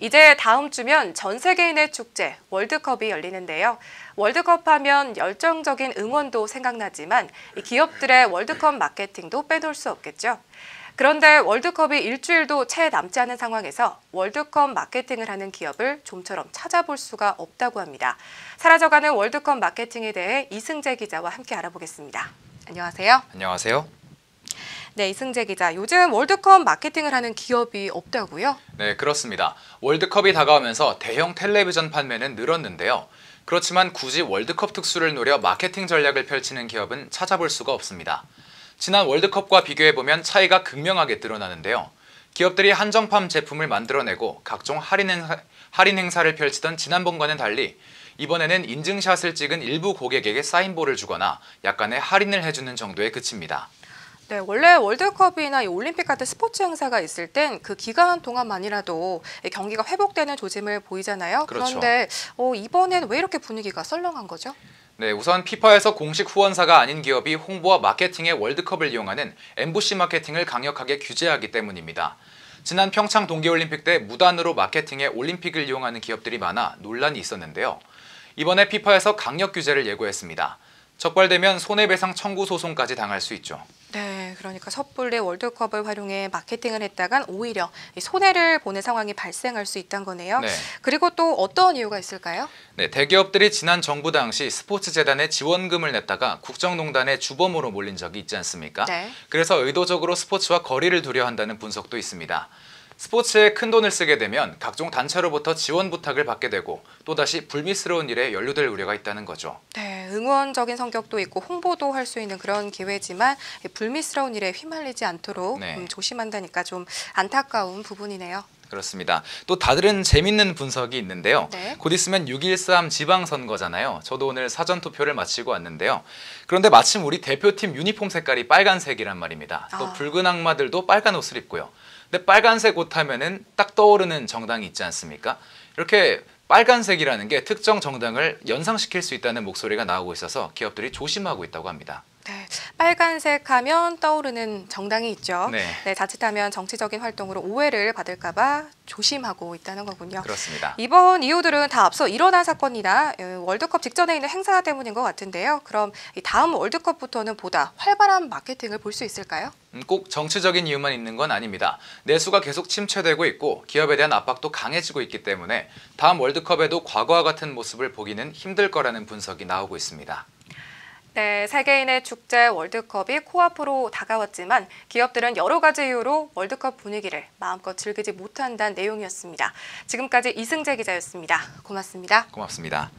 이제 다음 주면 전 세계인의 축제 월드컵이 열리는데요. 월드컵 하면 열정적인 응원도 생각나지만 이 기업들의 월드컵 마케팅도 빼놓을 수 없겠죠. 그런데 월드컵이 일주일도 채 남지 않은 상황에서 월드컵 마케팅을 하는 기업을 좀처럼 찾아볼 수가 없다고 합니다. 사라져가는 월드컵 마케팅에 대해 이승재 기자와 함께 알아보겠습니다. 안녕하세요. 안녕하세요. 네, 이승재 기자. 요즘 월드컵 마케팅을 하는 기업이 없다고요? 네, 그렇습니다. 월드컵이 다가오면서 대형 텔레비전 판매는 늘었는데요. 그렇지만 굳이 월드컵 특수를 노려 마케팅 전략을 펼치는 기업은 찾아볼 수가 없습니다. 지난 월드컵과 비교해보면 차이가 극명하게 드러나는데요. 기업들이 한정판 제품을 만들어내고 각종 할인 행사를 펼치던 지난번과는 달리 이번에는 인증샷을 찍은 일부 고객에게 사인볼을 주거나 약간의 할인을 해주는 정도에 그칩니다. 네, 원래 월드컵이나 올림픽 같은 스포츠 행사가 있을 땐 그 기간 동안만이라도 경기가 회복되는 조짐을 보이잖아요. 그렇죠. 그런데 이번엔 왜 이렇게 분위기가 썰렁한 거죠? 네, 우선 피파에서 공식 후원사가 아닌 기업이 홍보와 마케팅에 월드컵을 이용하는 엠부시 마케팅을 강력하게 규제하기 때문입니다. 지난 평창 동계올림픽 때 무단으로 마케팅에 올림픽을 이용하는 기업들이 많아 논란이 있었는데요. 이번에 피파에서 강력 규제를 예고했습니다. 적발되면 손해배상 청구 소송까지 당할 수 있죠. 네, 그러니까 섣불리 월드컵을 활용해 마케팅을 했다간 오히려 손해를 보는 상황이 발생할 수 있다는 거네요. 네. 그리고 또 어떤 이유가 있을까요? 네, 대기업들이 지난 정부 당시 스포츠재단에 지원금을 냈다가 국정농단의 주범으로 몰린 적이 있지 않습니까? 네. 그래서 의도적으로 스포츠와 거리를 두려 한다는 분석도 있습니다. 스포츠에 큰 돈을 쓰게 되면 각종 단체로부터 지원 부탁을 받게 되고 또다시 불미스러운 일에 연루될 우려가 있다는 거죠. 네, 응원적인 성격도 있고 홍보도 할 수 있는 그런 기회지만 불미스러운 일에 휘말리지 않도록 네. 조심한다니까 좀 안타까운 부분이네요. 그렇습니다. 또 다른 재밌는 분석이 있는데요. 네. 곧 있으면 6.13 지방선거잖아요. 저도 오늘 사전투표를 마치고 왔는데요. 그런데 마침 우리 대표팀 유니폼 색깔이 빨간색이란 말입니다. 또 붉은 악마들도 빨간 옷을 입고요. 근데 빨간색 옷 하면은 딱 떠오르는 정당이 있지 않습니까? 이렇게 빨간색이라는 게 특정 정당을 연상시킬 수 있다는 목소리가 나오고 있어서 기업들이 조심하고 있다고 합니다. 네, 빨간색 하면 떠오르는 정당이 있죠. 네. 네, 자칫하면 정치적인 활동으로 오해를 받을까 봐 조심하고 있다는 거군요. 그렇습니다. 이번 이유들은 다 앞서 일어난 사건이나 월드컵 직전에 있는 행사 때문인 것 같은데요. 그럼 이 다음 월드컵부터는 보다 활발한 마케팅을 볼 수 있을까요? 꼭 정치적인 이유만 있는 건 아닙니다. 내수가 계속 침체되고 있고 기업에 대한 압박도 강해지고 있기 때문에 다음 월드컵에도 과거와 같은 모습을 보기는 힘들 거라는 분석이 나오고 있습니다. 네, 세계인의 축제 월드컵이 코앞으로 다가왔지만 기업들은 여러 가지 이유로 월드컵 분위기를 마음껏 즐기지 못한다는 내용이었습니다. 지금까지 이승재 기자였습니다. 고맙습니다. 고맙습니다.